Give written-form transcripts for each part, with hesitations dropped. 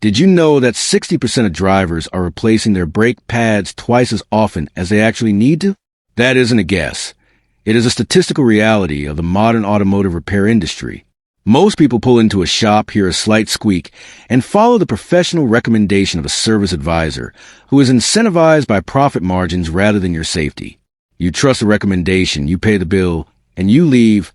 Did you know that 60% of drivers are replacing their brake pads twice as often as they actually need to? That isn't a guess. It is a statistical reality of the modern automotive repair industry. Most people pull into a shop, hear a slight squeak, and follow the professional recommendation of a service advisor who is incentivized by profit margins rather than your safety. You trust the recommendation, you pay the bill, and you leave,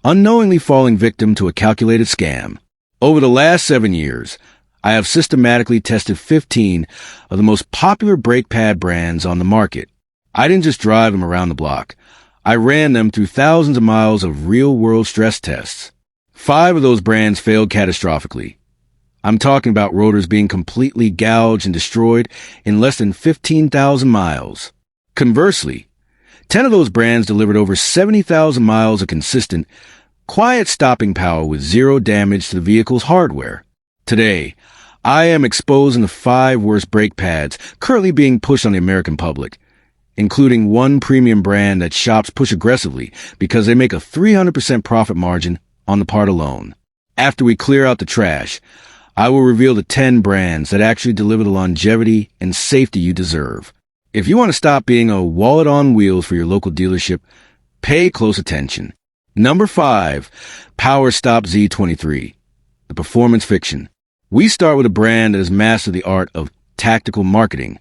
unknowingly falling victim to a calculated scam. Over the last 7 years, I have systematically tested 15 of the most popular brake pad brands on the market. I didn't just drive them around the block. I ran them through thousands of miles of real-world stress tests. 5 of those brands failed catastrophically. I'm talking about rotors being completely gouged and destroyed in less than 15,000 miles. Conversely, 10 of those brands delivered over 70,000 miles of consistent, quiet stopping power with zero damage to the vehicle's hardware. Today, I am exposing the 5 worst brake pads currently being pushed on the American public, including one premium brand that shops push aggressively because they make a 300% profit margin on the part alone. After we clear out the trash, I will reveal the 10 brands that actually deliver the longevity and safety you deserve. If you want to stop being a wallet on wheels for your local dealership, pay close attention. Number 5, Power Stop Z23, the performance fiction. We start with a brand that has mastered the art of tactical marketing,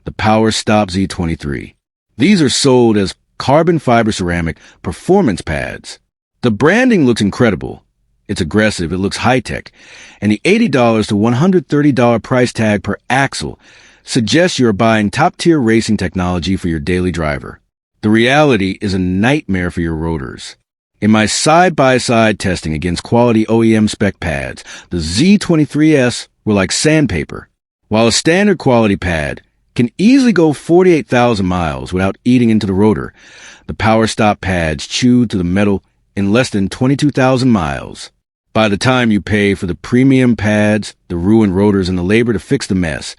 the Power Stop Z23. These are sold as carbon fiber ceramic performance pads. The branding looks incredible. It's aggressive, it looks high-tech, and the $80 to $130 price tag per axle suggests you're buying top-tier racing technology for your daily driver. The reality is a nightmare for your rotors. In my side-by-side testing against quality OEM spec pads, the Z23S were like sandpaper. While a standard quality pad can easily go 48,000 miles without eating into the rotor, the Power Stop pads chewed to the metal in less than 22,000 miles. By the time you pay for the premium pads, the ruined rotors, and the labor to fix the mess,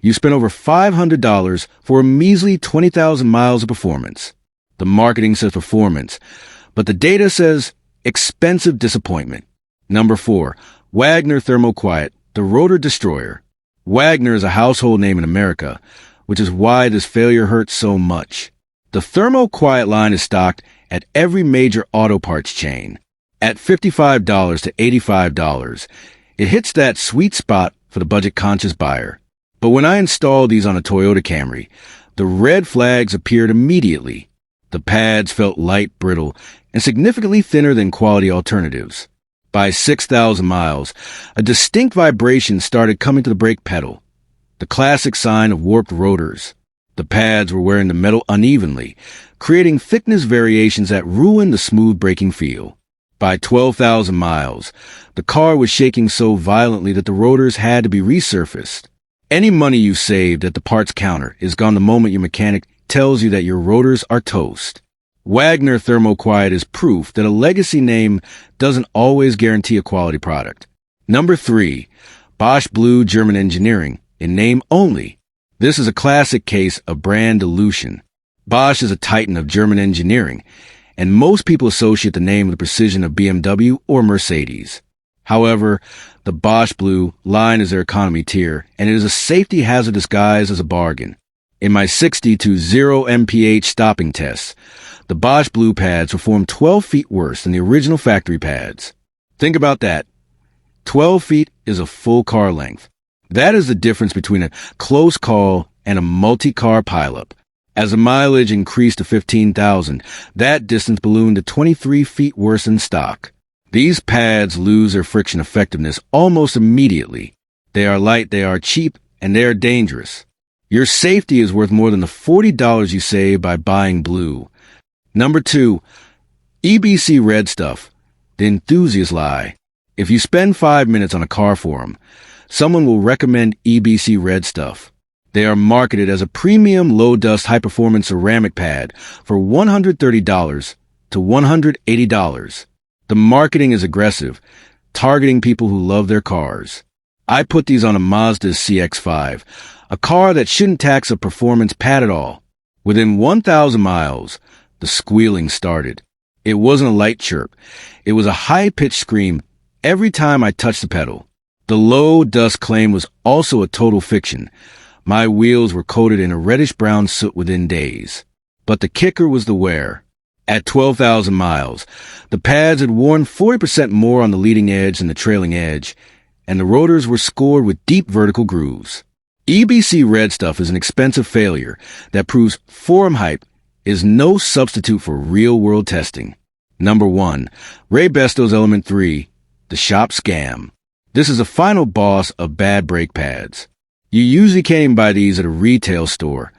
you spend over $500 for a measly 20,000 miles of performance. The marketing says performance, but the data says expensive disappointment. Number 4, Wagner Thermo Quiet, the Rotor Destroyer. Wagner is a household name in America, which is why this failure hurts so much. The Thermo Quiet line is stocked at every major auto parts chain. At $55 to $85, it hits that sweet spot for the budget-conscious buyer. But when I installed these on a Toyota Camry, the red flags appeared immediately. The pads felt light, brittle, and significantly thinner than quality alternatives. By 6,000 miles, a distinct vibration started coming to the brake pedal, the classic sign of warped rotors. The pads were wearing the metal unevenly, creating thickness variations that ruined the smooth braking feel. By 12,000 miles, the car was shaking so violently that the rotors had to be resurfaced. Any money you saved at the parts counter is gone the moment your mechanic tells you that your rotors are toast. Wagner Thermo Quiet is proof that a legacy name doesn't always guarantee a quality product. Number 3, Bosch Blue German Engineering, in name only. This is a classic case of brand dilution. Bosch is a titan of German engineering, and most people associate the name with the precision of BMW or Mercedes. However, the Bosch Blue line is their economy tier, and it is a safety hazard disguised as a bargain. In my 60 to 0 mph stopping tests, the Bosch Blue pads performed 12 feet worse than the original factory pads. Think about that. 12 feet is a full car length. That is the difference between a close call and a multi-car pileup. As the mileage increased to 15,000, that distance ballooned to 23 feet worse than stock. These pads lose their friction effectiveness almost immediately. They are light, they are cheap, and they are dangerous. Your safety is worth more than the $40 you save by buying blue. Number 2, EBC Red Stuff, the enthusiast lie. If you spend 5 minutes on a car forum, someone will recommend EBC Red Stuff. They are marketed as a premium low-dust high-performance ceramic pad for $130 to $180. The marketing is aggressive, targeting people who love their cars. I put these on a Mazda CX-5, a car that shouldn't tax a performance pad at all. Within 1,000 miles, the squealing started. It wasn't a light chirp. It was a high-pitched scream every time I touched the pedal. The low dust claim was also a total fiction. My wheels were coated in a reddish-brown soot within days. But the kicker was the wear. At 12,000 miles, the pads had worn 40% more on the leading edge than the trailing edge, and the rotors were scored with deep vertical grooves. EBC red stuff is an expensive failure that proves forum hype is no substitute for real-world testing. Number 1. Raybestos Element 3, the shop scam. This is the final boss of bad brake pads. You usually can't even buy these at a retail store.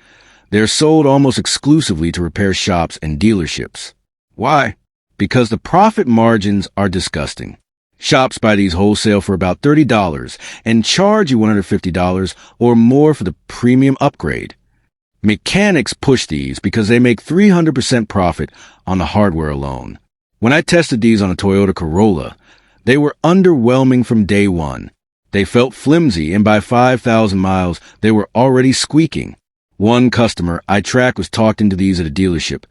They're sold almost exclusively to repair shops and dealerships. Why? Because the profit margins are disgusting. Shops buy these wholesale for about $30 and charge you $150 or more for the premium upgrade. Mechanics push these because they make 300% profit on the hardware alone. When I tested these on a Toyota Corolla, they were underwhelming from day one. They felt flimsy, and by 5,000 miles, they were already squeaking. One customer I tracked was talked into these at a dealership,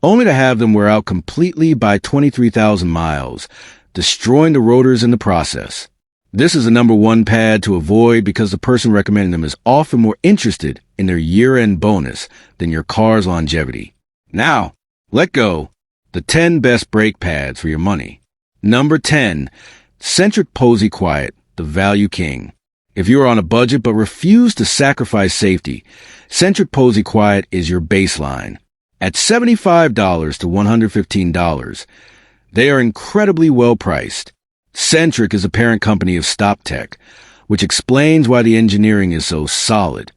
only to have them wear out completely by 23,000 miles, destroying the rotors in the process. This is the number 1 pad to avoid because the person recommending them is often more interested in their year-end bonus than your car's longevity. Now, let go. The 10 best brake pads for your money. Number 10. Centric Posy Quiet, the value king. If you are on a budget but refuse to sacrifice safety, Centric Posy Quiet is your baseline. At $75 to $115, they are incredibly well priced. Centric is a parent company of StopTech, which explains why the engineering is so solid.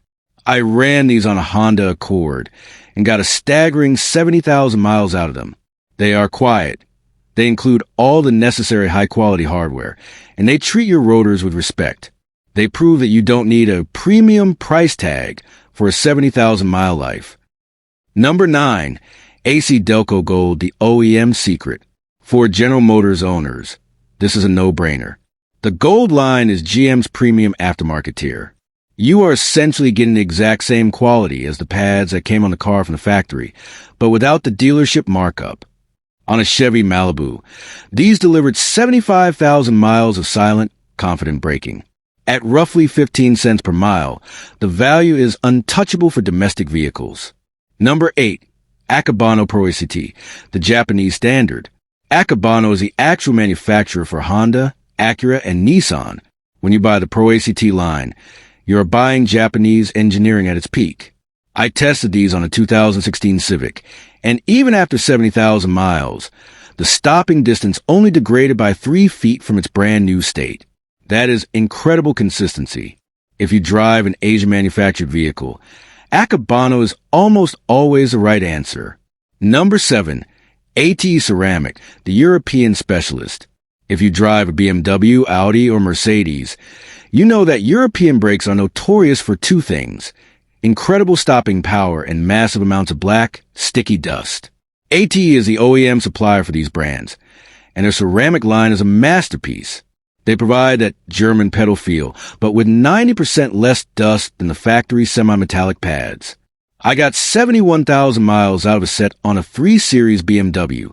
I ran these on a Honda Accord and got a staggering 70,000 miles out of them. They are quiet. They include all the necessary high-quality hardware, and they treat your rotors with respect. They prove that you don't need a premium price tag for a 70,000-mile life. Number 9. AC Delco Gold, the OEM secret. For General Motors owners, this is a no-brainer. The Gold line is GM's premium aftermarket tier. You are essentially getting the exact same quality as the pads that came on the car from the factory, but without the dealership markup. On a Chevy Malibu, these delivered 75,000 miles of silent, confident braking. At roughly 15 cents per mile, the value is untouchable for domestic vehicles. Number 8. Akebano Pro ACT, the Japanese standard. Akebano is the actual manufacturer for Honda, Acura, and Nissan. When you buy the Pro ACT line, you are buying Japanese engineering at its peak. I tested these on a 2016 Civic, and even after 70,000 miles, the stopping distance only degraded by 3 feet from its brand new state. That is incredible consistency. If you drive an Asian-manufactured vehicle, Akebano is almost always the right answer. Number 7. AT Ceramic, the European specialist. If you drive a BMW, Audi, or Mercedes, you know that European brakes are notorious for 2 things: incredible stopping power and massive amounts of black, sticky dust. AT is the OEM supplier for these brands, and their ceramic line is a masterpiece. They provide that German pedal feel, but with 90% less dust than the factory semi-metallic pads. I got 71,000 miles out of a set on a 3 Series BMW,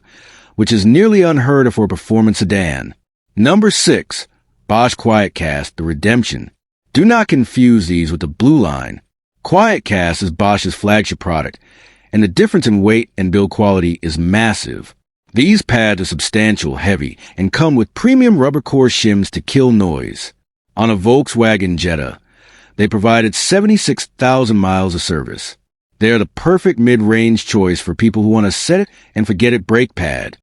which is nearly unheard of for a performance sedan. Number 6. Bosch QuietCast, the Redemption. Do not confuse these with the Blue line. QuietCast is Bosch's flagship product, and the difference in weight and build quality is massive. These pads are substantial, heavy, and come with premium rubber core shims to kill noise. On a Volkswagen Jetta, they provided 76,000 miles of service. They are the perfect mid-range choice for people who want a set-it-and-forget-it brake pad.